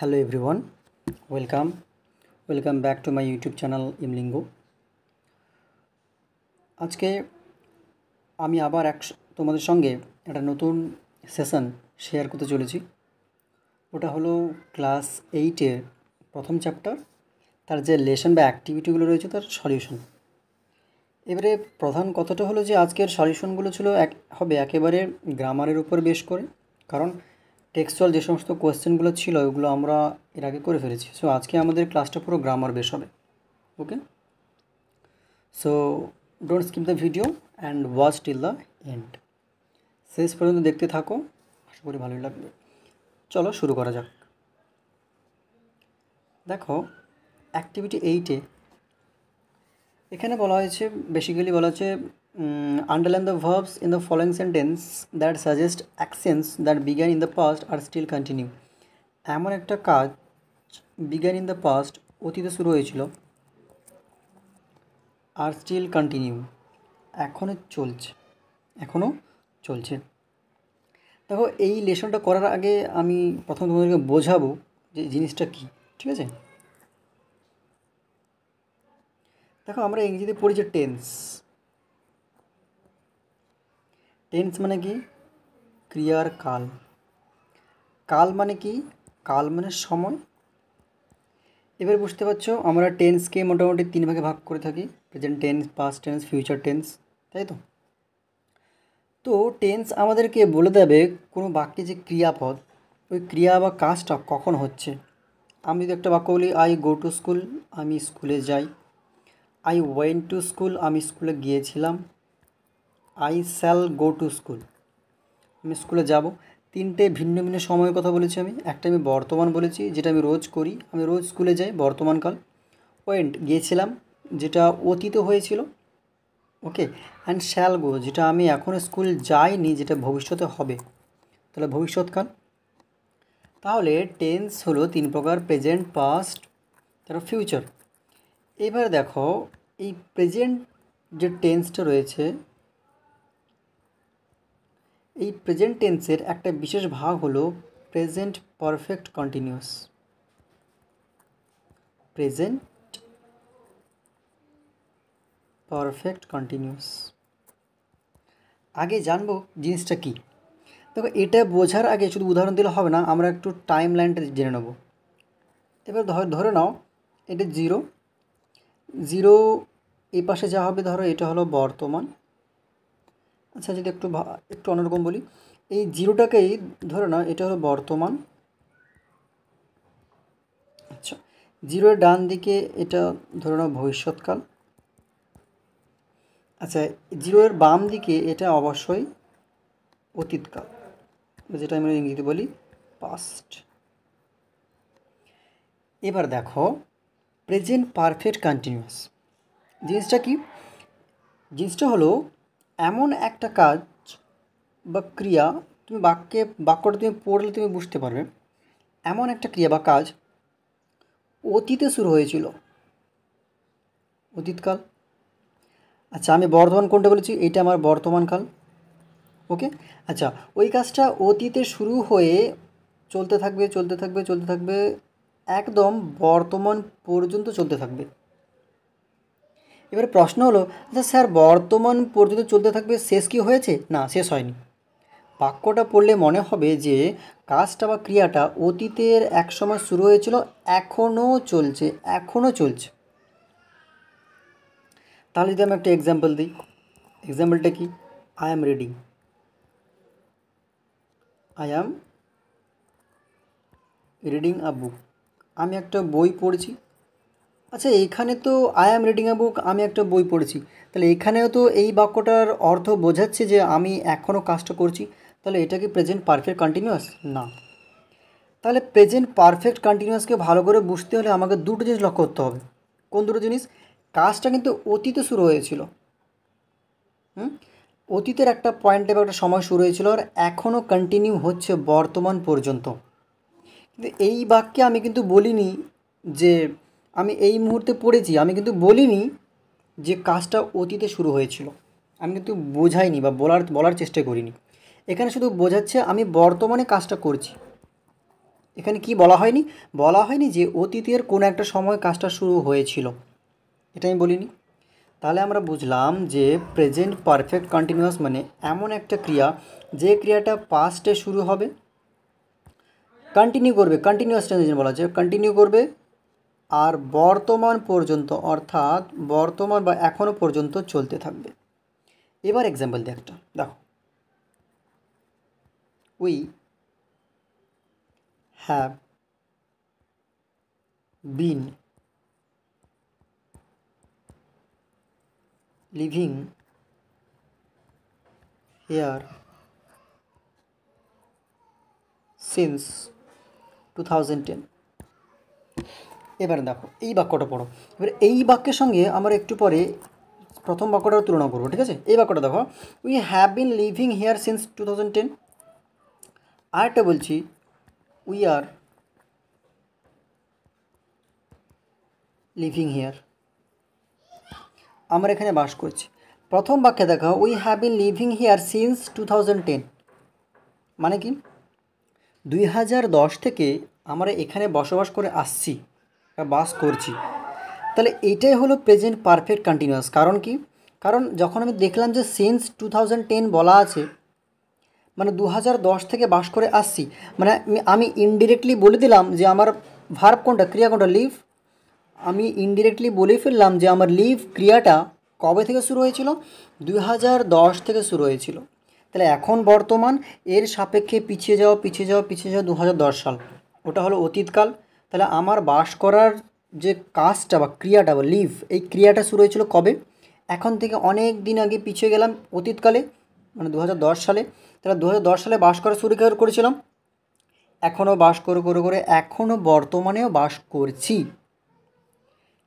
Hello everyone, welcome back to my YouTube channel Imlingo। আজকে আমি আবার তোমাদের সঙ্গে একটা নতুন সেশন শেয়ার করতে চলেছি। ওটা হলো ক্লাস 8-এর প্রথম চ্যাপ্টার, তার যে লেসন বা অ্যাক্টিভিটিগুলো রয়েছে তার সলিউশন। এবারে প্রধান কথাটা হলো যে আজকের সলিউশনগুলো ছিল হবে একেবারে গ্রামারের উপর বেশ করে, কারণ টেক্সচুয়াল যে সমস্ত কোয়েশ্চেনগুলো ছিল ওগুলো আমরা এর আগে করে ফেলেছি। সো আজকে আমাদের ক্লাসটা পুরো গ্রামার বেস হবে। Okay, so don't skip the video and watch till the end. শেষ পর্যন্ত দেখতে থাকো, আশা করি ভালোই লাগবে। চলো শুরু করা যাক। দেখো অ্যাক্টিভিটি 8-এ এখানে বলা হয়েছে, বেসিক্যালি বলা হচ্ছে underline the verbs in the following sentence that suggest actions that began in the past are still continue। এমন একটা কাজ began in the past অতীতে শুরু হয়েছিল, আর স্টিল কন্টিনিউ এখনও চলছে। দেখো এই লেসনটা করার আগে আমি প্রথম তোমাদেরকে বোঝাবো যে জিনিসটা কী, ঠিক আছে? দেখো আমরা ইংরেজিতে পড়ি যে টেন্স মানে কি? ক্রিয়ার কাল। কাল মানে কি? কাল মানে সময়। এবার বুঝতে পারছো আমরা টেন্সকে মোটামুটি 3 ভাগে ভাগ করে থাকি, present tense, past tense, future tense, তাই তো? তো টেন্স আমাদেরকে বলে দেবে কোনো বাক্যে যে ক্রিয়াপদ, ওই ক্রিয়া বা কাজটা কখন হচ্ছে। আমি যদি একটা বাক্য বলি আই গো টু স্কুল, আমি স্কুলে যাই। আই ওয়েন্ট টু স্কুল, আমি স্কুলে গিয়েছিলাম। I shall go to school, আমি স্কুলে যাব। 3টে ভিন্ন ভিন্ন সময়ের কথা বলেছি আমি। একটা আমি বর্তমান বলেছি, যেটা আমি রোজ করি, আমি রোজ স্কুলে যাই, বর্তমানকাল। ওয়েন্ট গিয়েছিলাম, যেটা অতীত হয়েছিল। ওকে, অ্যান্ড শ্যাল গো, যেটা আমি এখনও স্কুল যাইনি, যেটা ভবিষ্যতে হবে, তাহলে ভবিষ্যৎকাল। তাহলে টেন্স হলো 3 প্রকার, প্রেজেন্ট, পাস্ট, তারপর ফিউচার। এবার দেখো এই প্রেজেন্ট যে টেন্সটা রয়েছে, এই প্রেজেন্ট টেন্সের একটা বিশেষ ভাগ হলো present perfect continuous. Present perfect continuous আগে জানবো জিনিসটা কি। দেখো এটা বোঝার আগে শুধু উদাহরণ দিলে হবে না, আমরা একটু টাইম লাইনটা জেনে নেব। এবার ধরে নাও এটা জিরো এই পাশে যা হবে, ধরো এটা হলো বর্তমান। আচ্ছা যদি একটু অন্যরকম বলি, এই জিরোটাকেই ধরে নাও এটা হলো বর্তমান। আচ্ছা, জিরোর ডান দিকে এটা ধরে নাও ভবিষ্যৎকাল। আচ্ছা, জিরোর বাম দিকে এটা অবশ্যই অতীতকাল, যেটা আমরা ইংরেজিতে বলি পাস্ট। এবার দেখো প্রেজেন্ট পারফেক্ট কন্টিনিউয়াস জিনিসটা কি? জিনিসটা হলো এমন একটা কাজ বা ক্রিয়া, তুমি বাক্যটা তুমি পড়লে তুমি বুঝতে পারবে, এমন একটা ক্রিয়া বা কাজ অতীতে শুরু হয়েছিল, অতীতকাল। আচ্ছা আমি বর্তমান কোনটা বলেছি? এইটা আমার বর্তমানকাল। ওকে, আচ্ছা ওই কাজটা অতীতে শুরু হয়ে চলতে থাকবে একদম বর্তমান পর্যন্ত চলতে থাকবে। এবারে প্রশ্ন হলো, আচ্ছা স্যার বর্তমান পর্যন্ত চলতে থাকবে, শেষ কি হয়েছে? না, শেষ হয়নি। বাক্যটা পড়লে মনে হবে যে কাজটা বা ক্রিয়াটা অতীতের এক সময় শুরু হয়েছিল, এখনও চলছে। তাহলে যদি আমি একটা এক্সাম্পল দিই, এক্সাম্পলটা কি? আই অ্যাম রিডিং আ বুক, আমি একটা বই পড়ছি। আচ্ছা এইখানে তো আই অ্যাম রিডিং আ বুক, আমি একটা বই পড়েছি, তাহলে এখানেও তো এই বাক্যটার অর্থ বোঝাচ্ছে যে আমি এখনও কাজটা করছি। তাহলে এটা কি প্রেজেন্ট পারফেক্ট কন্টিনিউয়াস? না। তাহলে প্রেজেন্ট পারফেক্ট কন্টিনিউয়াসকে ভালো করে বুঝতে হলে আমাকে দুটো জিনিস লক্ষ্য করতে হবে। কোন দুটো জিনিস? কাজটা কিন্তু অতীতে শুরু হয়েছিল, অতীতের একটা পয়েন্টে বা একটা সময় শুরু হয়েছিল, আর এখনও কন্টিনিউ হচ্ছে বর্তমান পর্যন্ত। কিন্তু এই বাক্যে আমি কিন্তু বলিনি যে আমি এই মুহূর্তে পড়েছি, আমি কিন্তু বলিনি যে কাজটা অতীতে শুরু হয়েছিল, আমি কিন্তু বোঝাইনি বা বলার চেষ্টা করিনি। এখানে শুধু বোঝাচ্ছে আমি বর্তমানে কাজটা করছি। এখানে কি বলা হয়নি যে অতীতের কোনো একটা সময় কাজটা শুরু হয়েছিল, এটা আমি বলিনি। তাহলে আমরা বুঝলাম যে প্রেজেন্ট পারফেক্ট কন্টিনিউয়াস মানে এমন একটা ক্রিয়া যে ক্রিয়াটা পাস্টে শুরু হবে, কন্টিনিউ করবে, কন্টিনিউয়াস টেন্স বলা হচ্ছে, কন্টিনিউ করবে আর বর্তমান পর্যন্ত, অর্থাৎ বর্তমান বা এখনও পর্যন্ত চলতে থাকবে। এবার এক্সাম্পল দিয়ে একটা দেখো, we have been living here since 2010। এবারে দেখো এই বাক্যটা পড়ো। এবার এই বাক্যের সঙ্গে আমরা একটু পরে প্রথম বাক্যটার তুলনা করবো, ঠিক আছে? এই বাক্যটা দেখো, we have been living here since 2010। আরেকটা বলছি, উই আর লিভিং হিয়ার, আমরা এখানে বাস করছি। প্রথম বাক্যে দেখো, we have been living here since 2010, মানে কি 2010 থেকে আমরা এখানে বসবাস করে আসছি বা বাস করছি। তাহলে এটাই হলো প্রেজেন্ট পারফেক্ট কন্টিনিউয়াস। কারণ কি? কারণ যখন আমি দেখলাম যে সিন্স 2010 বলা আছে, মানে 2010 থেকে বাস করে আসছি, মানে আমি ইনডিরেক্টলি বলে দিলাম যে আমার ভার্ব কোনটা, ক্রিয়া কোনটা, লিভ। আমি ইনডিরেক্টলি বলে ফেললাম যে আমার লিভ ক্রিয়াটা কবে থেকে শুরু হয়েছিল, 2010 থেকে শুরু হয়েছিল। তাহলে এখন বর্তমান, এর সাপেক্ষে পিছিয়ে যাও 2010 সাল, ওটা হলো অতীতকাল। তাহলে আমার বাস করার যে কাজটা বা ক্রিয়াটা বা লিভ, এই ক্রিয়াটা শুরু হয়েছিল কবে, এখন থেকে অনেক দিন আগে পিছিয়ে গেলাম অতীতকালে, মানে 2010 সালে। তাহলে 2010 সালে বাস করা শুরু করেছিলাম, এখনও বাস করে করে করে এখনও বর্তমানেও বাস করছি।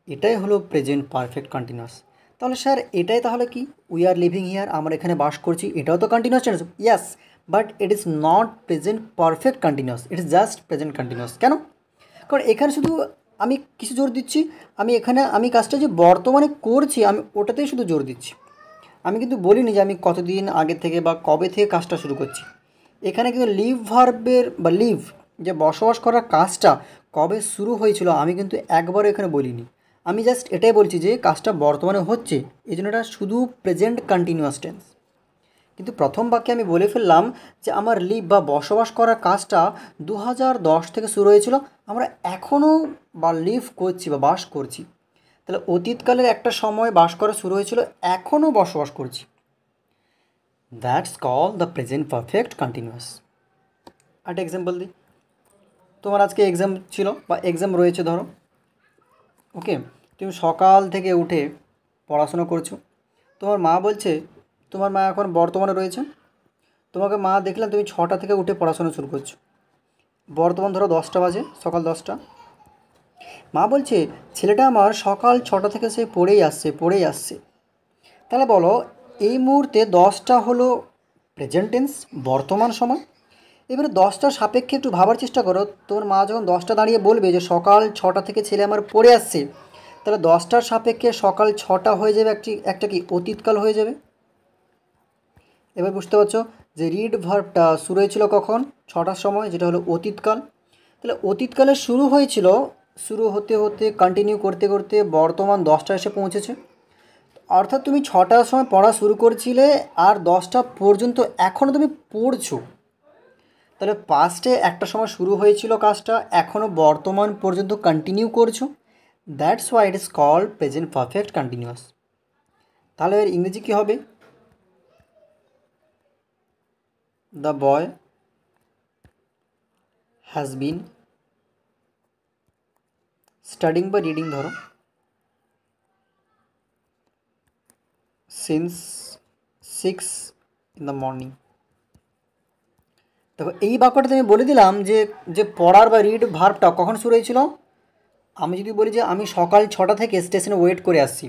এটাই হলো প্রেজেন্ট পারফেক্ট কন্টিনিউয়াস। তাহলে স্যার এটাই তাহলে কি, উই আর লিভিং হিয়ার, আমরা এখানে বাস করছি, এটাও তো continuous tense. Yes, but it is not present perfect continuous, it is just present continuous. কেন? কারণ এখানে শুধু আমি কিছু জোর দিচ্ছি, আমি কাজটা যে বর্তমানে করছি আমি ওটাতেই শুধু জোর দিচ্ছি। আমি কিন্তু বলিনি যে আমি কতদিন আগে থেকে বা কবে থেকে কাজটা শুরু করছি। এখানে কিন্তু লিভ ভার্বের বা লিভ, যে বসবাস করার কাজটা কবে শুরু হয়েছিল আমি কিন্তু একবারও এখানে বলিনি। আমি জাস্ট এটাই বলছি যে কাজটা বর্তমানে হচ্ছে, এই জন্য এটা শুধু প্রেজেন্ট কন্টিনিউয়াস টেন্স। কিন্তু প্রথম বাক্যে আমি বলে ফেললাম যে আমার লিভ বা বসবাস করার কাজটা 2010 থেকে শুরু হয়েছিল, আমরা এখনও বা লিভ করছি বা বাস করছি। তাহলে অতীতকালের একটা সময় বাস করা শুরু হয়েছিল, এখনও বসবাস করছি। That's call the present perfect continuous. একটা এক্সাম্পল দিই, তোমার আজকে এক্সাম ছিল বা এক্সাম রয়েছে ধরো, ওকে, তুমি সকাল থেকে উঠে পড়াশোনা করছো, তোমার মা বলছে, তোমার মা এখন বর্তমানে রয়েছে, তোমাকে মা দেখলাম তুমি 6টা থেকে উঠে পড়াশোনা শুরু করছো, বর্তমান ধরো 10টা বাজে, সকাল 10টা। মা বলছে ছেলেটা আমার সকাল 6টা থেকে সে পড়েই আসছে। তাহলে বলো এই মুহূর্তে 10টা হলো প্রেজেন্ট টেন্স, বর্তমান সময়। এবারে 10টার সাপেক্ষে একটু ভাবার চেষ্টা করো, তোমার মা যখন 10টা দাঁড়িয়ে বলবে যে সকাল 6টা থেকে ছেলে আমার পড়ে আসছে, তাহলে 10টার সাপেক্ষে সকাল 6টা হয়ে যাবে একটা কি অতীতকাল হয়ে যাবে। এবার বুঝতে পারছো যে রিড ভার্বটা শুরু হয়েছিল কখন, 6টার সময়, যেটা হলো অতীতকাল। তাহলে অতীতকালে শুরু হয়েছিল, শুরু হতে হতে কন্টিনিউ করতে করতে বর্তমান 10টা এসে পৌঁছেছে। অর্থাৎ তুমি 6টার সময় পড়া শুরু করেছিলে আর 10টা পর্যন্ত এখনও তুমি পড়ছো। তাহলে পাস্টে একটা সময় শুরু হয়েছিল কাজটা, এখনও বর্তমান পর্যন্ত কন্টিনিউ করছো। That's why it is called present perfect continuous. তাহলে এর ইংরেজি কী হবে? The boy has been studying বা রিডিং ধরো সিন্স 6 ইন দ্য মর্নিং। দেখো এই বাক্যটাতে আমি বলে দিলাম যে যে পড়ার বা রিড ভার্বটা কখন শুরু হয়েছিল। আমি যদি বলি যে আমি সকাল 6টা থেকে স্টেশনে ওয়েট করে আসছি,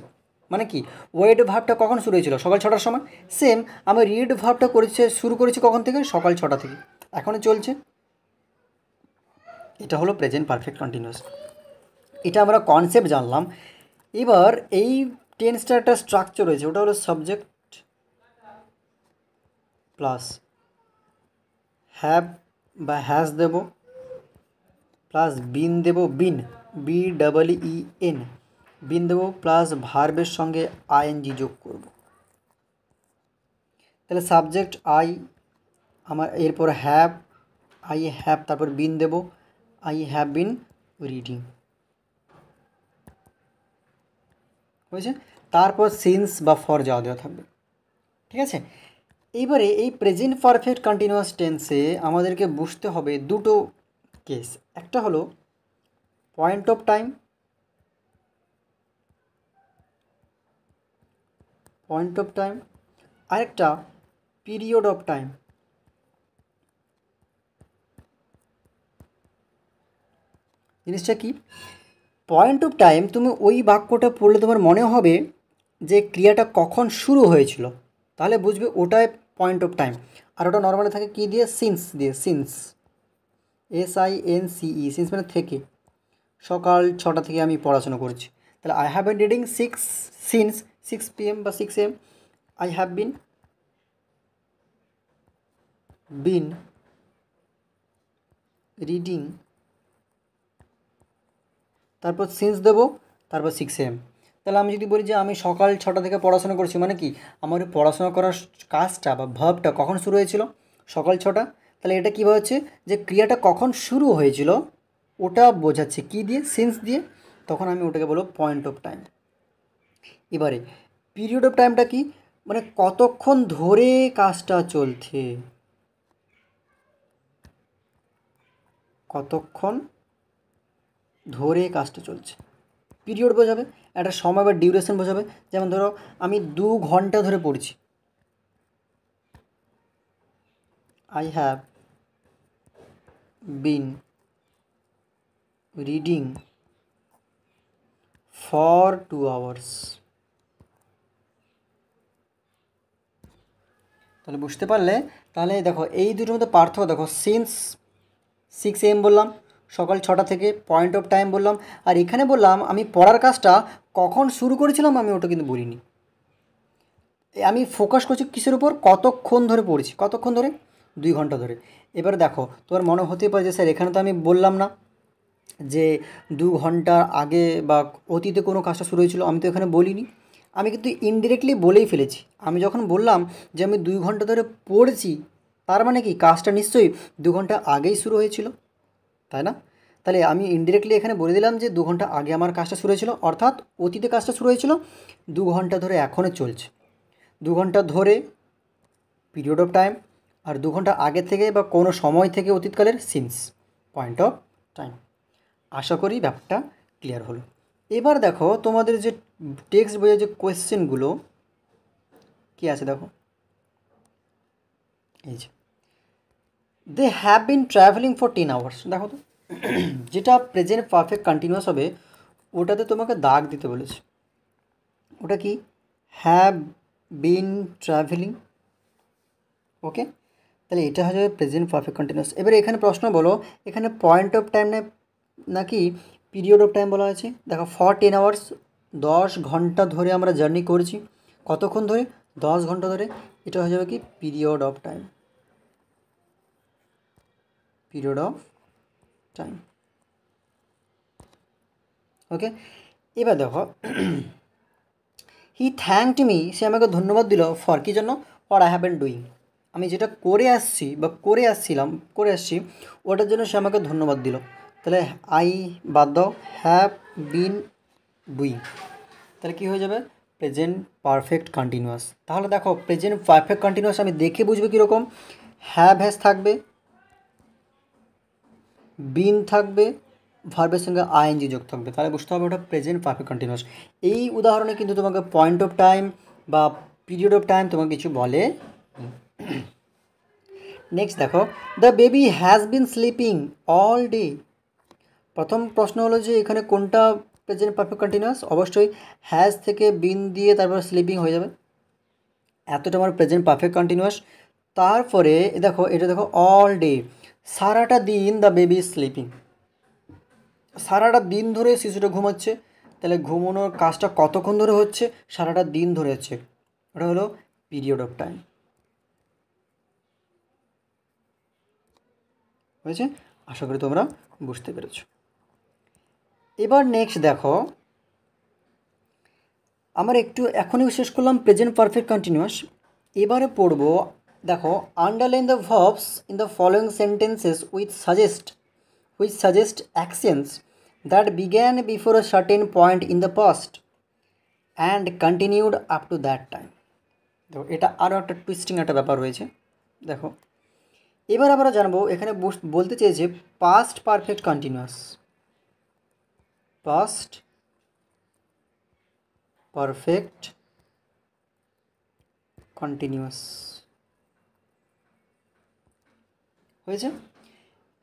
মানে কি ওয়েট ভার্বটা কখন শুরু হয়েছিল, সকাল 6টার সময়। সেম আমি রিড ভার্বটা শুরু করেছি কখন থেকে, সকাল 6টা থেকে, এখনও চলছে। এটা হলো প্রেজেন্ট পারফেক্ট কন্টিনিউয়াস। এটা আমরা কনসেপ্ট জানলাম। এবার এই টেন্সটার একটা স্ট্রাকচার রয়েছে, ওটা হলো সাবজেক্ট প্লাস হ্যাভ বা হ্যাজ দেব, প্লাস বিন দেব, বিন BEEN, বিন দেব প্লাস ভার্বের সঙ্গে ING যোগ করব। তাহলে সাবজেক্ট আই আমার, এরপর হ্যাভ, আই হ্যাভ, তারপর বিন দেব, আই হ্যাভ বিন রিডিং, হয়েছে। তারপর সিন্স বা ফর যাওয়া দেওয়া থাকবে, ঠিক আছে। এইবারে এই প্রেজেন্ট পারফেক্ট কন্টিনিউয়াস টেন্সে আমাদেরকে বুঝতে হবে দুটো কেস। একটা হলো পয়েন্ট অফ টাইম, আরেকটা পিরিয়ড অফ টাইম। জিনিসটা কি? পয়েন্ট অফ টাইম তুমি ওই বাক্যটা পড়লে তোমার মনে হবে যে ক্রিয়াটা কখন শুরু হয়েছিল, তাহলে বুঝবে ওটাই পয়েন্ট অফ টাইম। আর ওটা নর্মালি থাকে কী দিয়ে? সিন্স দিয়ে, সিন্স, SINCE, সিন্স মানে থেকে। সকাল 6টা থেকে আমি পড়াশোনা করছি, তাহলে I have been reading since 6 PM বা 6 AM। I have been reading, তারপর সিন্স দেবো, তারপর 6 AM। তাহলে আমি যদি বলি যে আমি সকাল 6টা থেকে পড়াশোনা করছি, মানে কি আমার ওই পড়াশোনা করার কাজটা বা ভার্বটা কখন শুরু হয়েছিল? সকাল 6টা। তাহলে এটা কী হচ্ছে যে ক্রিয়াটা কখন শুরু হয়েছিল ওটা বোঝাচ্ছে কী দিয়ে? সিন্স দিয়ে। তখন আমি ওটাকে বলবো পয়েন্ট অফ টাইম। এবারে পিরিয়ড অফ টাইমটা কি? মানে কতক্ষণ ধরে কাজটা চলছে, কতক্ষণ ধরে কাজটা চলছে, পিরিয়ড বোঝাবে, একটা সময় বা ডিউরেশন বোঝাবে। যেমন ধরো আমি 2 ঘন্টা ধরে পড়ছি, I have been reading for 2 hours। তাহলে বুঝতে পারলে? তাহলে দেখো এই দুটোর মধ্যে পার্থক্য দেখো। সিন্স 6 AM বললাম, সকাল 6টা থেকে, পয়েন্ট অফ টাইম বললাম। আর এখানে বললাম আমি পড়ার কাজটা কখন শুরু করেছিলাম আমি ওটা কিন্তু বলিনি। আমি ফোকাস করছি কিসের উপর? কতক্ষণ ধরে পড়ছি, কতক্ষণ ধরে? 2 ঘন্টা ধরে। এবারে দেখো তোমার মনে হতেই পারে যে স্যার এখানে তো আমি বললাম না যে 2 ঘন্টা আগে বা অতীতে কোনো কাজটা শুরু হয়েছিল, আমি তো এখানে বলিনি। আমি কিন্তু ইনডিরেক্টলি বলেই ফেলেছি। আমি যখন বললাম যে আমি 2 ঘন্টা ধরে পড়ছি, তার মানে কি কাজটা নিশ্চয়ই 2 ঘন্টা আগেই শুরু হয়েছিল, তাই না? তাহলে আমি ইনডিরেক্টলি এখানে বলে দিলাম যে 2 ঘন্টা আগে আমার কাজটা শুরু হয়েছিল, অর্থাৎ অতীতে কাজটা শুরু হয়েছিল, 2 ঘন্টা ধরে এখনও চলছে। 2 ঘন্টা ধরে পিরিয়ড অফ টাইম, আর 2 ঘন্টা আগে থেকে বা কোনো সময় থেকে অতীতকালের সিন্স, পয়েন্ট অফ টাইম। আশা করি ব্যাপারটা ক্লিয়ার হলো। এবার দেখো তোমাদের যে টেক্সট বইয়ের যে কোয়েশ্চেনগুলো কী আছে দেখো, এই যে they have been travelling for 10 hours। দেখো তো যেটা প্রেজেন্ট পারফেক্ট কন্টিনিউয়াস হবে ওটাতে তোমাকে দাগ দিতে বলেছে। ওটা কি? হ্যাভ বিন ট্রাভেলিং, ওকে। তাহলে এটা হয়ে যাবে প্রেজেন্ট পারফেক্ট কন্টিনিউয়াস। এবারে এখানে প্রশ্ন বলো, এখানে পয়েন্ট অফ টাইম নাকি পিরিয়ড অফ টাইম বলা আছে? দেখো ফর 10 hours, 10 ঘন্টা ধরে আমরা জার্নি করেছি। কতক্ষণ ধরে? 10 ঘন্টা ধরে। এটা হয়ে যাবে কি? Period of time, period of time, okay. এবার দেখো হি থ্যাঙ্কড মি, সে আমাকে ধন্যবাদ দিল ফর কী জন্য? For I have been doing, আমি যেটা করে আসছি বা করে আসছি ওটার জন্য সে আমাকে ধন্যবাদ দিল। তাহলে আই বাদ দাও, হ্যাভ বিন ডুইং, তাহলে কী হয়ে যাবে? Present perfect continuous. তাহলে দেখো প্রেজেন্ট পারফেক্ট কন্টিনিউয়াস আমি দেখে বুঝবো কীরকম। হ্যাভ হ্যাজ থাকবে, বিন থাকবে, ভার্বের সঙ্গে আইএনজি যোগ থাকবে, তাহলে বুঝতে হবে ওটা প্রেজেন্ট পারফেক্ট কন্টিনিউয়াস। এই উদাহরণে কিন্তু তোমাকে পয়েন্ট অফ টাইম বা পিরিয়ড অফ টাইম তোমাকে কিছু বলে। নেক্সট দেখো, the baby has been sleeping all day. প্রথম প্রশ্ন হলো যে এখানে কোনটা প্রেজেন্ট পারফেক্ট কন্টিনিউয়াস? অবশ্যই হ্যাজ থেকে বিন দিয়ে তারপর স্লিপিং হয়ে যাবে, এতটা আমার প্রেজেন্ট পারফেক্ট কন্টিনিউয়াস। তারপরে দেখো এটা দেখো অল ডে, সারাটা দিন দ্য বেবি ইজ স্লিপিং, সারাটা দিন ধরে শিশুটা ঘুমাচ্ছে। তাহলে ঘুমানোর কাজটা কতক্ষণ ধরে হচ্ছে? সারাটা দিন ধরে হচ্ছে, ওটা হলো পিরিয়ড অফ টাইম, হয়েছে। আশা করি তোমরা বুঝতে পেরেছো। এবার নেক্সট দেখো, আমরা একটু এখনই শেষ করলাম প্রেজেন্ট পারফেক্ট কন্টিনিউয়াস। এবারে পড়ব, দেখো, underline the verbs in the following sentences which suggest actions that began before a certain point in the past and continued up to that time. দেখো এটা আরও একটা টুইস্টিং একটা ব্যাপার রয়েছে। দেখো এবার আমরা জানবো, এখানে বলতে চেয়েছে past perfect continuous, past perfect continuous হয়েছে।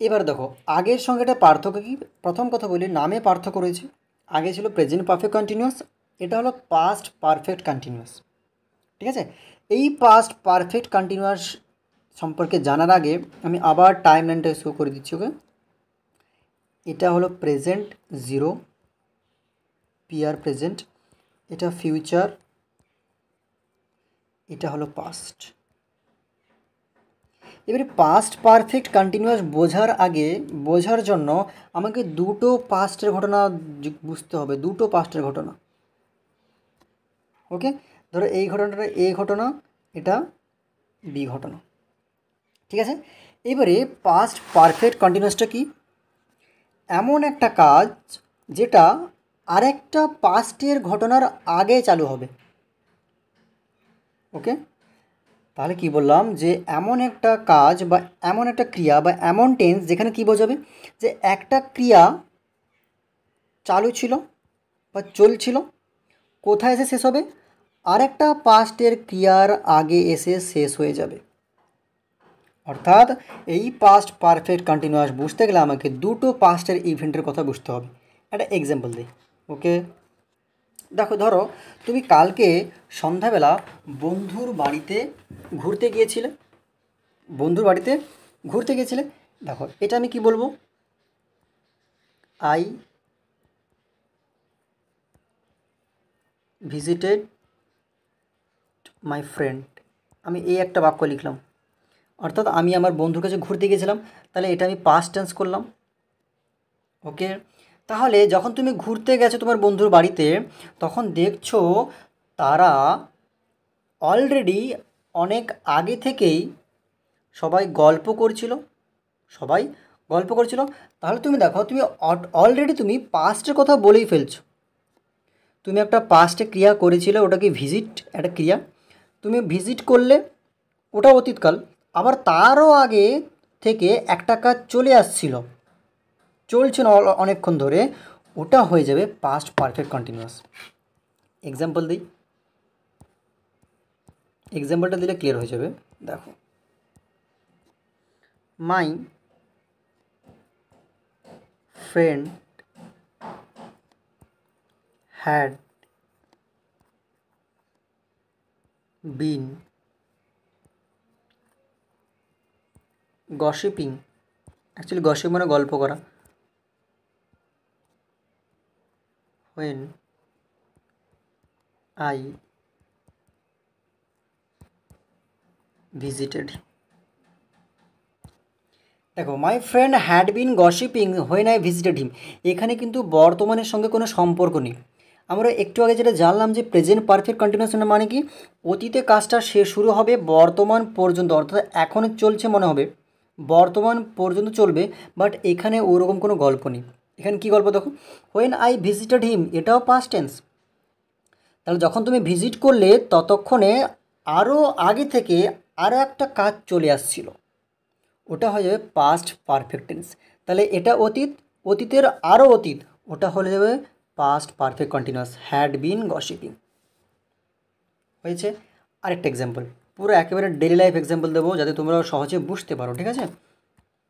এবার দেখো আগের সঙ্গে এটা পার্থক্য কী, প্রথম কথা বলি, নামে পার্থক্য রয়েছে। আগে ছিল প্রেজেন্ট পারফেক্ট কন্টিনিউয়াস, এটা হলো পাস্ট পারফেক্ট কন্টিনিউয়াস। ঠিক আছে, এই পাস্ট পারফেক্ট কন্টিনিউয়াস সম্পর্কে জানার আগে আমি আবার টাইম লাইনটা শো করে দিচ্ছি। ওকে, এটা হলো প্রেজেন্ট জিরো, পিআর প্রেজেন্ট, এটা ফিউচার, এটা হলো পাস্ট। এবারে পাস্ট পারফেক্ট কন্টিনিউয়াস বোঝার জন্য আমাকে দুটো পাস্টের ঘটনা বুঝতে হবে, দুটো পাস্টের ঘটনা। ওকে, ধরো এই ঘটনাটা এ ঘটনা, এটা বি ঘটনা। ঠিক আছে, এবারে পাস্ট পারফেক্ট কন্টিনিউয়াসটা কি? এমন একটা কাজ যেটা আরেকটা পাস্টের ঘটনার আগে চালু হবে। ওকে, তাহলে কি বললাম, যে এমন একটা কাজ বা এমন একটা ক্রিয়া বা এমন টেন্স যেখানে কি বোঝাবে, যে একটা ক্রিয়া চালু ছিল বা চলছিল, কোথায় এসে শেষ হবে, আরেকটা পাস্টের ক্রিয়ার আগে এসে শেষ হয়ে যাবে। অর্থাৎ এই পাস্ট পারফেক্ট কন্টিনিউয়াস বুঝতে গেলে আমাকে দুটো পাস্টের ইভেন্টের কথা বুঝতে হবে। একটা এক্সাম্পল দিই। ওকে, দেখো, ধরো তুমি কালকে সন্ধ্যাবেলা বন্ধুর বাড়িতে ঘুরতে গিয়েছিলে, দেখো এটা আমি কি বলবো, আই ভিজিটেড মাই ফ্রেন্ড। আমি এই একটা বাক্য লিখলাম, অর্থাৎ আমি আমার বন্ধুর কাছে ঘুরতে গিয়েছিলাম, তাহলে এটা আমি পাস্ট টেন্স করলাম। ওকে, তাহলে যখন তুমি ঘুরতে গেছো তোমার বন্ধুর বাড়িতে, তখন দেখছো তারা অলরেডি অনেক আগে থেকেই সবাই গল্প করছিল, তাহলে তুমি দেখো, তুমি অলরেডি তুমি পাস্টের কথা বলেই ফেলছো। তুমি একটা পাস্টে ক্রিয়া করেছিলে, ওটা কি ভিজিট, একটা ক্রিয়া, তুমি ভিজিট করলে, ওটা অতীতকাল। আবার তারও আগে থেকে একটা কাজ চলছে অনেকক্ষণ ধরে, ওটা হয়ে যাবে পাস্ট পারফেক্ট কন্টিনিউয়াস। এক্সাম্পল দিই, এক্সাম্পলটা দিলে ক্লিয়ার হয়ে যাবে। দেখো, my friend had been gossiping, actually gossip মানে গল্প করা, when I visited. দেখো, my friend had been gossiping when I visited him, এখানে কিন্তু বর্তমানের সঙ্গে কোনো সম্পর্ক নেই। আমরা একটু আগে যেটা জানলাম যে প্রেজেন্ট পারফেক্ট কন্টিনিউয়াস মানে কি, অতীতে কাজটা শুরু হবে বর্তমান পর্যন্ত, অর্থাৎ এখন চলছে মনে হবে, বর্তমান পর্যন্ত চলবে, বাট এখানে ওরকম কোনো গল্প নেই। এখানে কি গল্প, দেখো, হোয়েন আই ভিজিটেড হিম, এটাও পাস্ট টেন্স। তাহলে যখন তুমি ভিজিট করলে ততক্ষণে আরও আগে থেকে আরও একটা কাজ চলে আসছিল, ওটা হয়ে যাবে পাস্ট পারফেক্ট টেন্স। তাহলে এটা অতীতের আরও অতীত, ওটা হয়ে যাবে past perfect continuous, had been gossiping. হয়েছে। আরেকটা এক্সাম্পল, পুরো একেবারে ডেলি লাইফ এক্সাম্পল দেবো যাতে তোমরা সহজে বুঝতে পারো। ঠিক আছে,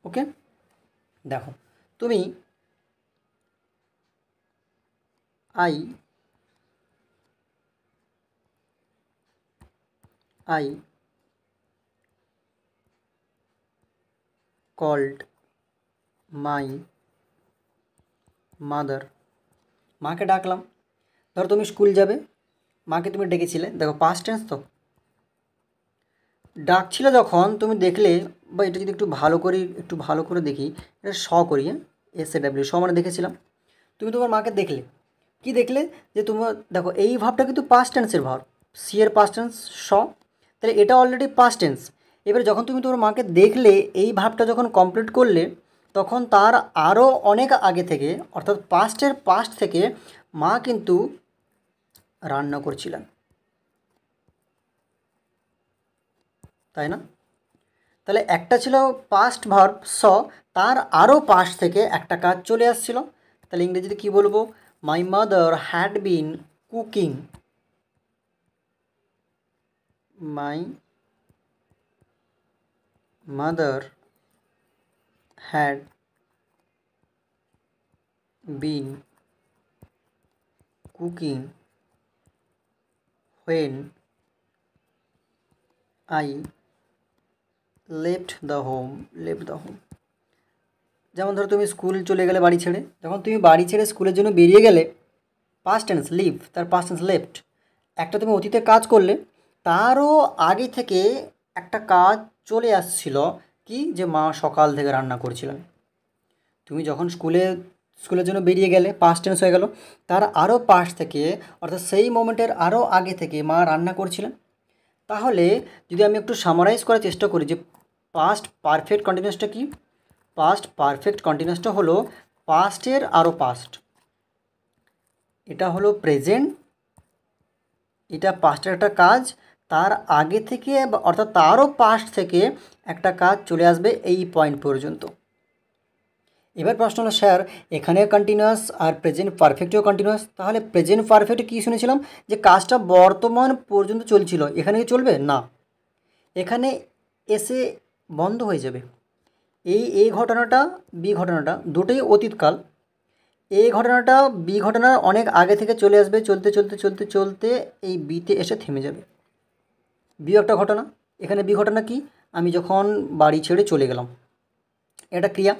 ওকে, দেখো, তুমি আই কল্ড মাই মাদার, মাকে ডাকলাম। ধরো তুমি স্কুল যাবে, মাকে তুমি ডেকেছিলে, দেখো পাস্ট টেন্স তো। ডাকছিল যখন তুমি দেখলে, বা এটা যদি একটু ভালো করে দেখি, এটা স করি, হ্যাঁ, SAW স মানে দেখেছিলাম। তুমি তোমার মাকে দেখলে, কি দেখলে, যে তোমার দেখো এই ভাবটা কিন্তু পাস্ট টেন্সের ভাব, সি এর পাস্ট টেন্স স, তাহলে এটা অলরেডি পাস্ট টেন্স। এবার যখন তুমি তোমার মাকে দেখলে, এই ভাবটা যখন কমপ্লিট করলে, তখন তার আরও অনেক আগে থেকে, অর্থাৎ পাস্টের পাস্ট থেকে মা কিন্তু রান্না করছিলেন, তাই না? তাহলে একটা ছিল পাস্ট ভার্ব স, তার আরও পাস্ট থেকে একটা কাজ চলে আসছিল। তাহলে ইংরেজিতে কী বলবো? My mother had been cooking, my mother had been cooking when I left the home। যেমন ধরো তুমি স্কুল চলে গেলে বাড়ি ছেড়ে, যখন তুমি বাড়ি ছেড়ে স্কুলের জন্য বেরিয়ে গেলে, পাস্ট টেন্স লিভ, তার পাস্ট টেন্স লেফট, একটা তুমি অতীতে কাজ করলে, তারও আগে থেকে একটা কাজ চলে আসছিল, কি, যে মা সকাল থেকে রান্না করছিলেন। তুমি যখন স্কুলের জন্য বেরিয়ে গেলে, পাস্ট টেন্স হয়ে গেল, তার আরও পাস্ট থেকে, অর্থাৎ সেই মোমেন্টের আরও আগে থেকে মা রান্না করছিলেন। তাহলে যদি আমি একটু সামারাইজ করার চেষ্টা করি যে পাস্ট পারফেক্ট কন্টিনিউয়াসটা কি, পাস্ট পারফেক্ট কন্টিনিউয়াসটা হলো পাস্টের আরও পাস্ট, এটা হলো প্রেজেন্ট, এটা পাস্টের একটা কাজ, তার আগে থেকে অর্থাৎ তারও পাস্ট থেকে একটা কাজ চলে আসবে এই পয়েন্ট পর্যন্ত। এবার প্রশ্ন হলো, স্যার এখানে কন্টিনিউয়াস আর প্রেজেন্ট পারফেক্টেও কন্টিনিউয়াস, তাহলে প্রেজেন্ট পারফেক্টে কী শুনেছিলাম, যে কাজটা বর্তমান পর্যন্ত চলছিল, এখানে কি চলবে না, এখানে এসে বন্ধ হয়ে যাবে। এই ঘটনাটা বি ঘটনাটা দুটোই অতীতকাল, এই ঘটনাটা বি ঘটনার অনেক আগে থেকে চলে আসবে, চলতে চলতে চলতে চলতে এই বিতে এসে থেমে যাবে। বি একটা ঘটনা, এখানে বি ঘটনা কি, আমি যখন বাড়ি ছেড়ে চলে গেলাম, এটা ক্রিয়া,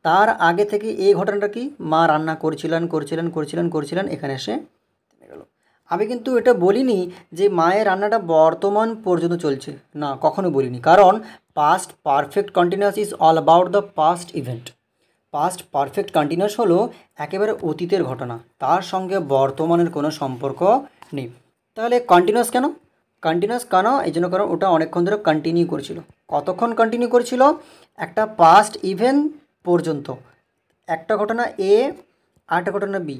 তার আগে থেকে এই ঘটনাটা কি, মা রান্না করছিলেন, এখানে এসে থেমে গেল। আমি কিন্তু এটা বলিনি যে মায়ের রান্নাটা বর্তমান পর্যন্ত চলছে, না, কখনো বলিনি, কারণ past perfect continuous is all about the past event. Past perfect continuous হলো একেবারে অতীতের ঘটনা, তার সঙ্গে বর্তমানের কোনো সম্পর্ক নেই। তাহলে কন্টিনিউয়াস কেন, এই জন্য কারণ ওটা অনেকক্ষণ ধরে কন্টিনিউ করছিল। কতক্ষণ কন্টিনিউ করছিল, একটা পাস্ট ইভেন্ট পর্যন্ত, একটা ঘটনা এ আর একটা ঘটনা বি,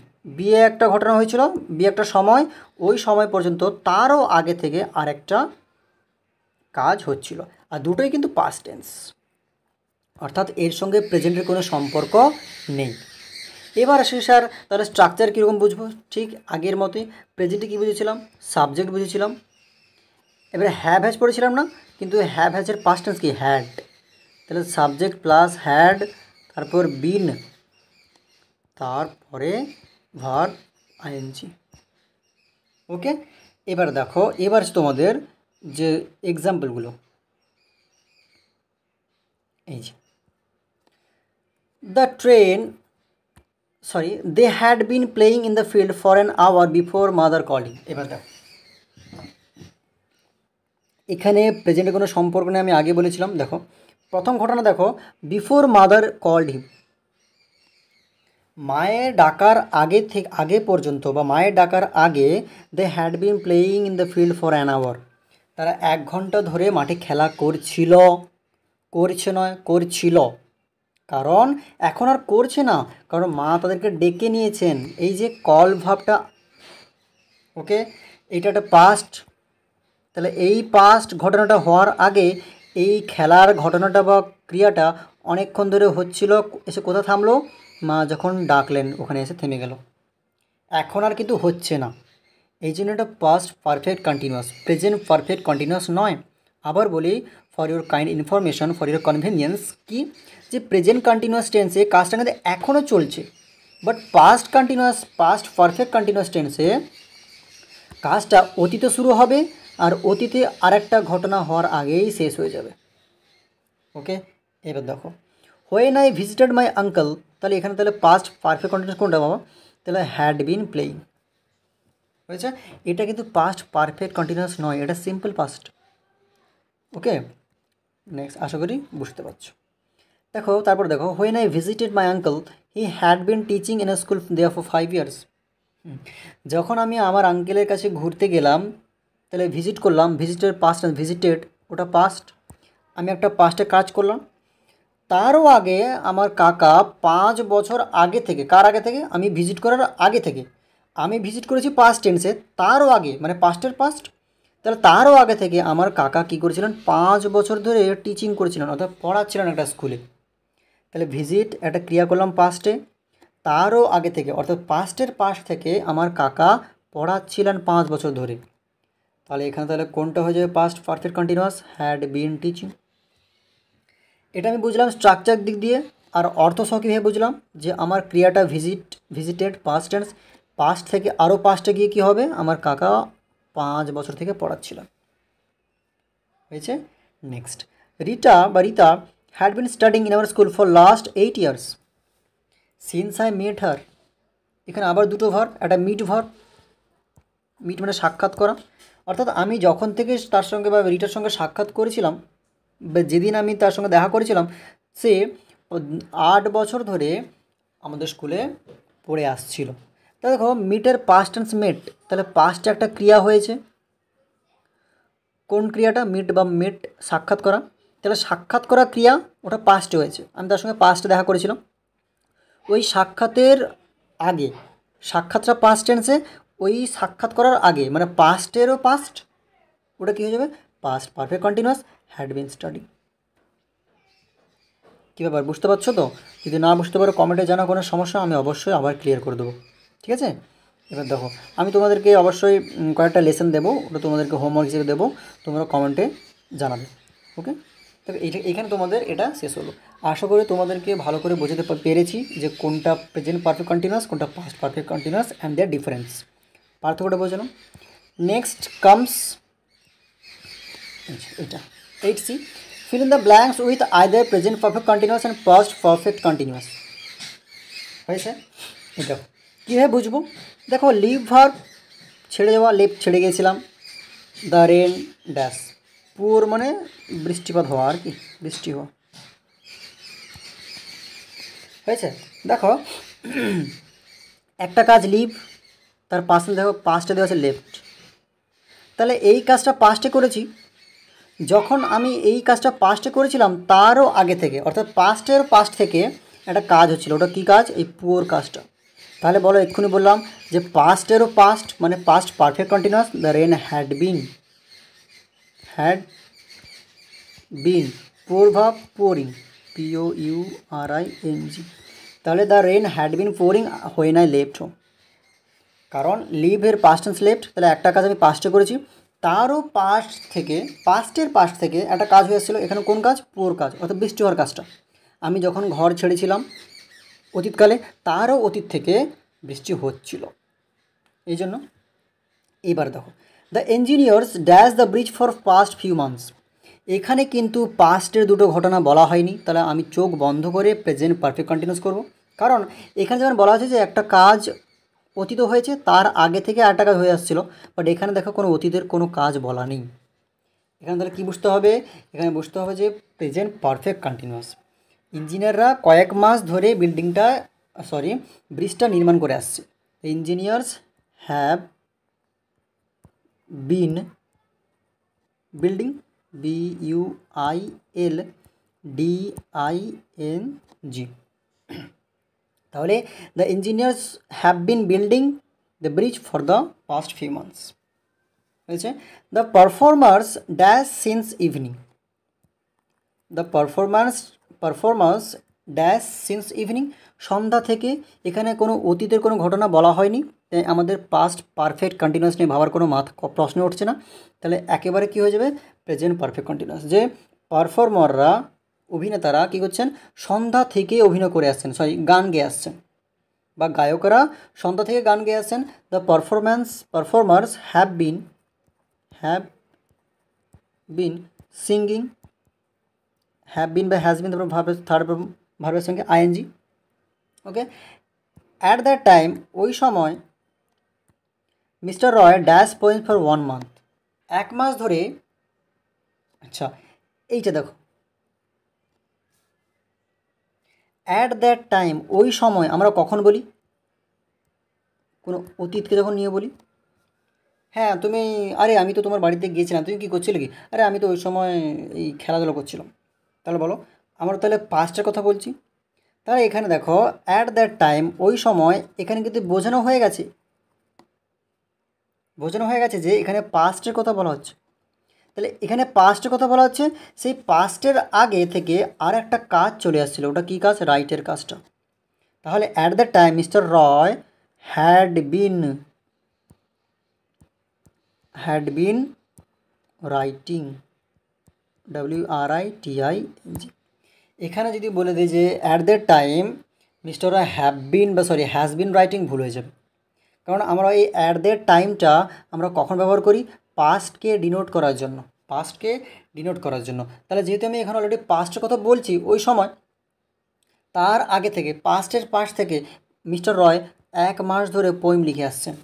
এ একটা ঘটনা হয়েছিল, বি একটা সময়, ওই সময় পর্যন্ত তারও আগে থেকে আরেকটা কাজ হচ্ছিল, আর দুটোই কিন্তু পাস্ট টেন্স, অর্থাৎ এর সঙ্গে প্রেজেন্টের কোনো সম্পর্ক নেই। এবার আসি স্যার, তাহলে স্ট্রাকচার কীরকম বুঝবো? ঠিক আগের মতোই, প্রেজেন্টে কী বুঝেছিলাম, সাবজেক্ট বুঝেছিলাম, এবারে হ্যাভ হ্যাজ পড়েছিলাম না, কিন্তু হ্যাভ হ্যাজের পাস্ট টেন্স কি, হ্যাড, তাহলে সাবজেক্ট প্লাস হ্যাড, তারপর বিন, তারপরে ভার্ব আইএনজি। ওকে, এবার দেখো, এবার তোমাদের যে এক্সাম্পলগুলো, এই যে they had been playing in the field for an hour before mother calling. এবার দেখো, এখানে প্রেজেন্টে কোনো সম্পর্ক নেই, আমি আগে বলেছিলাম। দেখো প্রথম ঘটনা, দেখো বিফোর মাদার কল্ড হিম, মায়ের ডাকার আগে পর্যন্ত, বা মায়ের ডাকার আগে, they had been playing in the field for an hour, তারা 1 ঘন্টা ধরে মাঠে খেলা করছিল, করছিল, কারণ এখন আর করছে না, কারণ মা তাদেরকে ডেকে নিয়েছেন, এই যে কল ভাবটা, ওকে, এইটা একটা পাস্ট, তাহলে এই পাস্ট ঘটনাটা হওয়ার আগে এই খেলার ঘটনাটা বা ক্রিয়াটা অনেকক্ষণ ধরে হচ্ছিল, এসে কোথা থামলো, মা যখন ডাকলেন ওখানে এসে থেমে গেল, এখন আর কিন্তু হচ্ছে না, এই জন্য এটা past perfect continuous, present perfect continuous নয়। আবার বলি, for your kind information, for your convenience, কি, যে প্রেজেন্ট কন্টিনিউয়াস টেন্সে কাজটা কিন্তু এখনও চলছে, বাট পাস্ট পারফেক্ট কন্টিনিউয়াস টেন্সে কাজটা অতীতে শুরু হবে, আর অতীতে আরেকটা ঘটনা হওয়ার আগেই শেষ হয়ে যাবে। ওকে, এবার দেখো, when I visited my uncle, তাহলে এখানে তাহলে পাস্ট পারফেক্ট কন্টিনিউয়াস কোনটা বাবা, তাহলে হ্যাড বিন প্লেইং হয়েছে, এটা কিন্তু পাস্ট পারফেক্ট কন্টিনিউয়াস নয়, এটা সিম্পল পাস্ট। ওকে, নেক্সট আশা করি বুঝতে পারছো। দেখো তারপর দেখো, when I visited my uncle he had been teaching in a school there for 5 years. যখন আমি আমার আঙ্কেলের কাছে ঘুরতে গেলাম, তাহলে ভিজিট করলাম, ভিজিটের পাস্ট, ভিজিটেড ওটা পাস্ট, আমি একটা পাস্টে কাজ করলাম। তারও আগে আমার কাকা 5 বছর আগে থেকে, কার আগে থেকে, আমি ভিজিট করার আগে থেকে, আমি ভিজিট করেছি পাস্ট টেন্সে, তারও আগে মানে পাস্টের পাস্ট, তাহলে তারও আগে থেকে আমার কাকা কী করেছিলেন, 5 বছর ধরে টিচিং করেছিলেন, অর্থাৎ পড়াচ্ছিলেন একটা স্কুলে। তাহলে ভিজিট একটা ক্রিয়া করলাম পাস্টে, তারও আগে থেকে অর্থাৎ পাস্টের পাশ থেকে আমার কাকা পড়াচ্ছিলেন 5 বছর ধরে। তাহলে এখানে তাহলে কোনটা হয়ে যাবে, past perfect continuous, had been teaching. এটা আমি বুঝলাম স্ট্রাকচার দিক দিয়ে। আর অর্থ সহ কীভাবে বুঝলাম, যে আমার ক্রিয়াটা ভিজিটেড পাস্ট টেন্স, পাস্ট থেকে আরও পাস্টে গিয়ে কী হবে, আমার কাকা 5 বছর থেকে পড়াচ্ছিলেন। হয়েছে। Next, Rita had been studying in our school for last 8 years since I met her. এখানে আবার দুটো ভার্ব, একটা মিট ভার্ব, মিট মানে সাক্ষাৎ করা, অর্থাৎ আমি যখন থেকে তার সঙ্গে বা রিটার সঙ্গে সাক্ষাৎ করেছিলাম, বা যেদিন আমি তার সঙ্গে দেখা করেছিলাম, সে 8 বছর ধরে আমাদের স্কুলে পড়ে আসছিল। তা দেখো মিটের পাস্ট টেন্স মেট, তাহলে পাস্টে একটা ক্রিয়া হয়েছে, কোন ক্রিয়াটা, মিট বা মেট, সাক্ষাৎ করা। তাহলে সাক্ষাৎ করা ক্রিয়া ওটা পাস্টে হয়েছে, আমি তার সঙ্গে পাস্টে দেখা করেছিলাম। ওই সাক্ষাতের আগে, সাক্ষাৎটা পাস্ট টেন্সে, ওই সাক্ষাৎ করার আগে মানে পাস্টেরও পাস্ট, ওটা কী হয়ে যাবে, past perfect continuous, had been study. কী ব্যাপার, বুঝতে পারছো তো? যদি না বুঝতে পারো কমেন্টে জানা, কোনো সমস্যা, আমি অবশ্যই আবার ক্লিয়ার করে দেবো, ঠিক আছে? এবার দেখো আমি তোমাদেরকে অবশ্যই কয়েকটা লেসন দেবো, ওটা তোমাদেরকে হোমওয়ার্ক হিসেবে দেবো, তোমরা কমেন্টে জানাবে। ওকে, তবে এইখানে তোমাদের এটা শেষ হলো। আশা করি তোমাদেরকে ভালো করে বোঝাতে পেরেছি যে কোনটা প্রেজেন্ট পারফেক্ট কন্টিনিউয়াস, কোনটা past perfect continuous and their difference, পার্থক্যটা বোঝানো। নেক্সট কামস এটা 8C, fill in the blanks with either present perfect continuous and past perfect continuous। হয়েছে। এটা কীভাবে বুঝবো, দেখো লিভ ভার্ব ছেড়ে যাওয়া, লেফট ছেড়ে গিয়েছিলাম, দ্য রেন ড্যাশ, পুর মানে বৃষ্টিপাত হওয়া আর কি, বৃষ্টি হওয়া। হয়েছে। দেখো একটা কাজ লিভ, তার পাশে দেখো পাস্টে দেওয়া আছে লেফট, তাহলে এই কাজটা পাস্টে করেছি। যখন আমি এই কাজটা পাস্টে করেছিলাম তারও আগে থেকে, অর্থাৎ পাস্ট থেকে একটা কাজ হচ্ছিলো, ওটা কী কাজ, এই পুয়োর কাজটা। তাহলে বলো, এক্ষুনি বললাম যে পাস্টেরও পাস্ট মানে past perfect continuous, the rain had been, পোর ভাব পোরিং, POURING। তাহলে the rain had been pouring when I left home, কারণ লিভের পাস্ট টেন্স লেফট, তাহলে একটা কাজ আমি পাস্টে করেছি, তারও পাস্টের পাস্ট থেকে একটা কাজ হয়ে আসছিলো, এখানে কোন কাজ, পোর কাজ, অর্থাৎ বৃষ্টি হওয়ার কাজটা। আমি যখন ঘর ছেড়েছিলাম অতীতকালে, তারও অতীত থেকে বৃষ্টি হচ্ছিল, এই জন্য। এইবার দেখো, the engineers dash the bridge for past few months. এখানে কিন্তু পাস্টের দুটো ঘটনা বলা হয়নি, তাহলে আমি চোখ বন্ধ করে প্রেজেন্ট পারফেক্ট কন্টিনিউয়াস করব, কারণ এখানে যেমন বলা হয়েছে যে একটা কাজ অতীত হয়েছে, তার আগে থেকে আরেকটা কাজ হয়ে আসছিলো, বাট এখানে দেখো কোনো অতীতের কোনো কাজ বলা নেই। এখানে তাহলে কী বুঝতে হবে, এখানে বুঝতে হবে যে প্রেজেন্ট পারফেক্ট কন্টিনিউয়াস। ইঞ্জিনিয়াররা কয়েক মাস ধরে ব্রিজটা নির্মাণ করে আসছে। Engineers have been building, BUILDING। তাহলে the engineers have been building the bridge for the past few months. হয়েছে। The performers dash since evening, the performers dash since evening, সন্ধ্যা থেকে। এখানে কোনো অতীতের কোনো ঘটনা বলা হয়নি, তাই আমাদের পাস্ট পারফেক্ট কন্টিনিউয়াস নিয়ে ভাবার কোনো প্রশ্ন উঠছে না। তাহলে একেবারে কী হয়ে যাবে, প্রেজেন্ট পারফেক্ট কন্টিনিউয়াস। যে পারফর্মাররা, অভিনেতারা কী করছেন, সন্ধ্যা থেকে অভিনয় করে আসছেন, গান গেয়ে আসছেন, বা গায়করা সন্ধ্যা থেকে গান গেয়ে আসছেন। The performers have been singing, have been বা হ্যাজ বিন, তারপর থার্ড ভার্বের সঙ্গে ING। Okay, at that time, ওই সময়, mister Roy dash poem for 1 month, 1 মাস ধরে আচ্ছা, এইটা দেখো, অ্যাট দ্যাট টাইম, ওই সময় আমরা কখন বলি? কোনো অতীতকে যখন নিয়ে বলি। হ্যাঁ তুমি, আরে আমি তো তোমার বাড়িতে গিয়েছিলাম, তুমি কী করছিলে কি? আরে আমি তো ওই সময় এই খেলাধুলা করছিলাম। তাহলে বলো, আমরা তাহলে পাস্টের কথা বলছি। তাহলে এখানে দেখো অ্যাট দ্যাট টাইম, ওই সময়, এখানে কিন্তু বোঝানো হয়ে গেছে যে এখানে পাস্টের কথা বলা হচ্ছে। তাহলে এখানে পাস্টের কথা বলা হচ্ছে, সেই পাস্টের আগে থেকে আর একটা কাজ চলে আসছিলো, ওটা কী কাজ? রাইটের কাজটা। তাহলে at the time mister Roy had been writing, WRITING। এখানে যদি বলে দিই যে at the time mister Roy has been writing, ভুল হয়ে যাবে। কারণ আমরা এই অ্যাট দ্য টাইমটা আমরা কখন ব্যবহার করি? পাস্টকে ডিনোট করার জন্য, তাহলে যেহেতু আমি এখানে অলরেডি পাস্টের কথা বলছি, ওই সময় তার আগে থেকে, পাস্টের পাশ থেকে মিস্টার রয় 1 মাস ধরে পোয়েম লিখে আসছেন।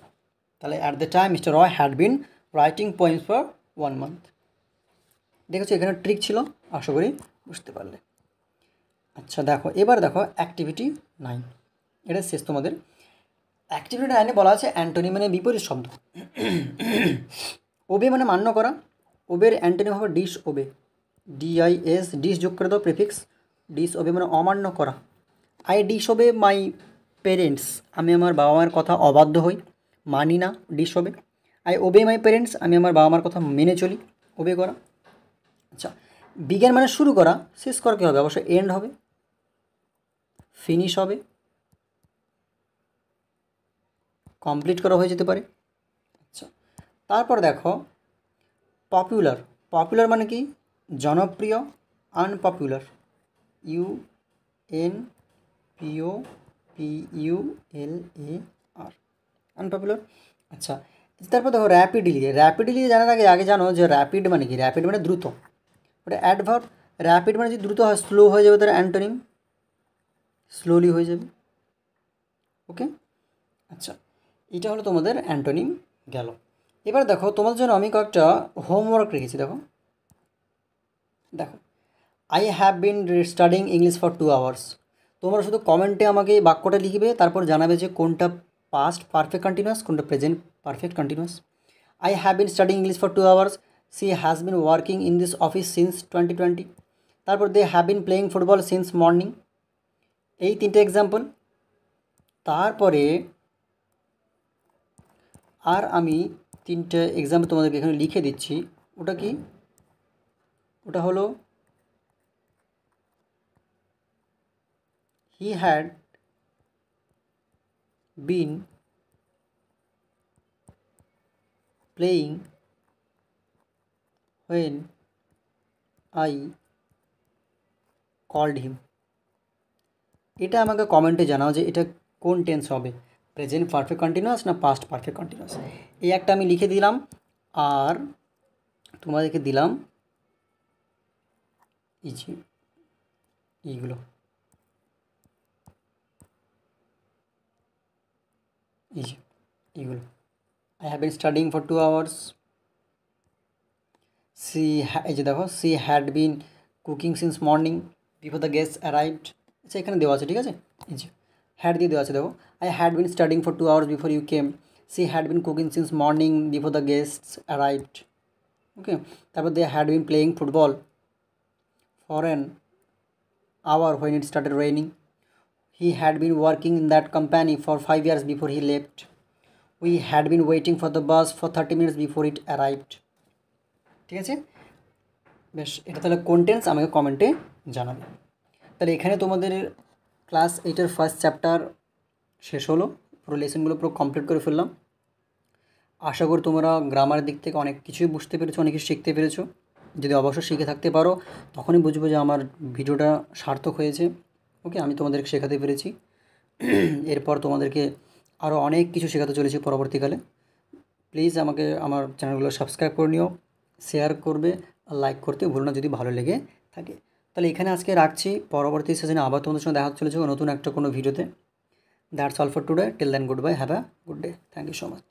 তাহলে at the time mister Roy had been writing poems for 1 month. দেখেছো এখানে ট্রিক ছিল, আশা করি বুঝতে পারলে। আচ্ছা দেখো, এবার দেখো অ্যাক্টিভিটি 9, এটা শেষ তোমাদের। অ্যাক্টিভিটি 9-এ বলা আছে অ্যান্টোনি মানে বিপরীত শব্দ। ওবে মানে মান্য করা, ওবের অ্যান্টোনিম হবে ডিস ওবে, DIS, ডিস যোগ করে দাও প্রিফিক্স, ডিস ওবে মানে অমান্য করা। আই ডিস ওবে মাই পেরেন্টস, আমি আমার বাবা মায়ের কথা অবাধ্য হই, মানি না, ডিস ওবে। আই ওবে মাই পেরেন্টস, আমি আমার বাবা মার কথা মেনে চলি, ওবে করা। আচ্ছা, বিজ্ঞান মানে শুরু করা, শেষ করা কী হবে? অবশ্যই এন্ড হবে, ফিনিশ হবে, কমপ্লিট করা হয়ে যেতে পারে। আচ্ছা, তারপর দেখো পপুলার মানে কি? জনপ্রিয়। Unpopular, UNPOPULAR, unpopular. আচ্ছা, তারপর দেখো র্যাপিডলি জানার আগে জানো যে র্যাপিড মানে কি? র্যাপিড মানে দ্রুত, ওটা অ্যাডভার্ব। র্যাপিড মানে যদি দ্রুত হয়, স্লো হয়ে যাবে, তার অ্যান্টোনিম স্লোলি হয়ে যাবে। ওকে, আচ্ছা, এটা হলো তোমাদের অ্যান্টোনিম গেল। এবার দেখো তোমাদের জন্য আমি কয়েকটা হোমওয়ার্ক রেখেছি। দেখো I have been studying English for 2 hours. তোমরা শুধু কমেন্টে আমাকে এই বাক্যটা লিখবে, তারপর জানাবে যে কোনটা পাস্ট পারফেক্ট কন্টিনিউয়াস, কোনটা present perfect continuous. I have been studying English for 2 hours, she has been working in this office since 2020। তারপর they have been playing football since morning. এই 3টে এক্সাম্পল। তারপরে আর আমি 3টে এক্সাম্পল তোমাদেরকে এখানে লিখে দিচ্ছি। ওটা কি? ওটা হলো he had been playing when I called him। এটা আমাকে কমেন্টে জানাও যে এটা কোন টেন্স হবে, প্রেজেন্ট পারফেক্ট কন্টিনিউয়াস না পাস্ট পারফেক্ট কন্টিনিউয়াস। এই একটা আমি লিখে দিলাম, আর তোমাদেরকে দিলাম এইগুলো এইগুলো I have been studying for 2 hours, এই যে দেখো C had been cooking since morning before the guest arrived. আচ্ছা, এখানে দেওয়া আছে, ঠিক আছে, এই যে হ্যাড দিয়ে দেওয়া আছে। দেখো I had been studying for 2 hours before you came, she had been cooking since morning before the guests arrived. Okay, তারপর they had been playing football for an hour when it started raining. He had been working in that company for 5 years before he left. We had been waiting for the bus for 30 minutes before it arrived. ঠিক আছে, বেশ, এটা তাহলে কোন tense আমাকে কমেন্টে জানাবে। তাহলে এখানে তোমাদের ক্লাস 8-এর ফার্স্ট চ্যাপ্টার শেষ হলো, পুরো লেসনগুলো পুরো কমপ্লিট করে ফেললাম। আশা করি তোমরা গ্রামারের দিক থেকে অনেক কিছুই বুঝতে পেরেছো, অনেক কিছু শিখতে পেরেছো। যদি অবশ্যই শিখে থাকতে পারো, তখনই বুঝবো যে আমার ভিডিওটা সার্থক হয়েছে। ওকে, আমি তোমাদেরকে শেখাতে পেরেছি। এরপর তোমাদেরকে আরও অনেক কিছু শেখাতে চলেছি পরবর্তীকালে। প্লিজ আমাকে আমার চ্যানেলগুলো সাবস্ক্রাইব করে নিও, শেয়ার করবে আর লাইক করতে ভুলো না যদি ভালো লেগে থাকে। তাহলে এখানে আজকে রাখছি, পরবর্তী সেশনে আবার তোমাদের সঙ্গে দেখা চলেছে নতুন একটা কোনো ভিডিওতে। That's all for today, till then goodbye, have a good day, thank you so much.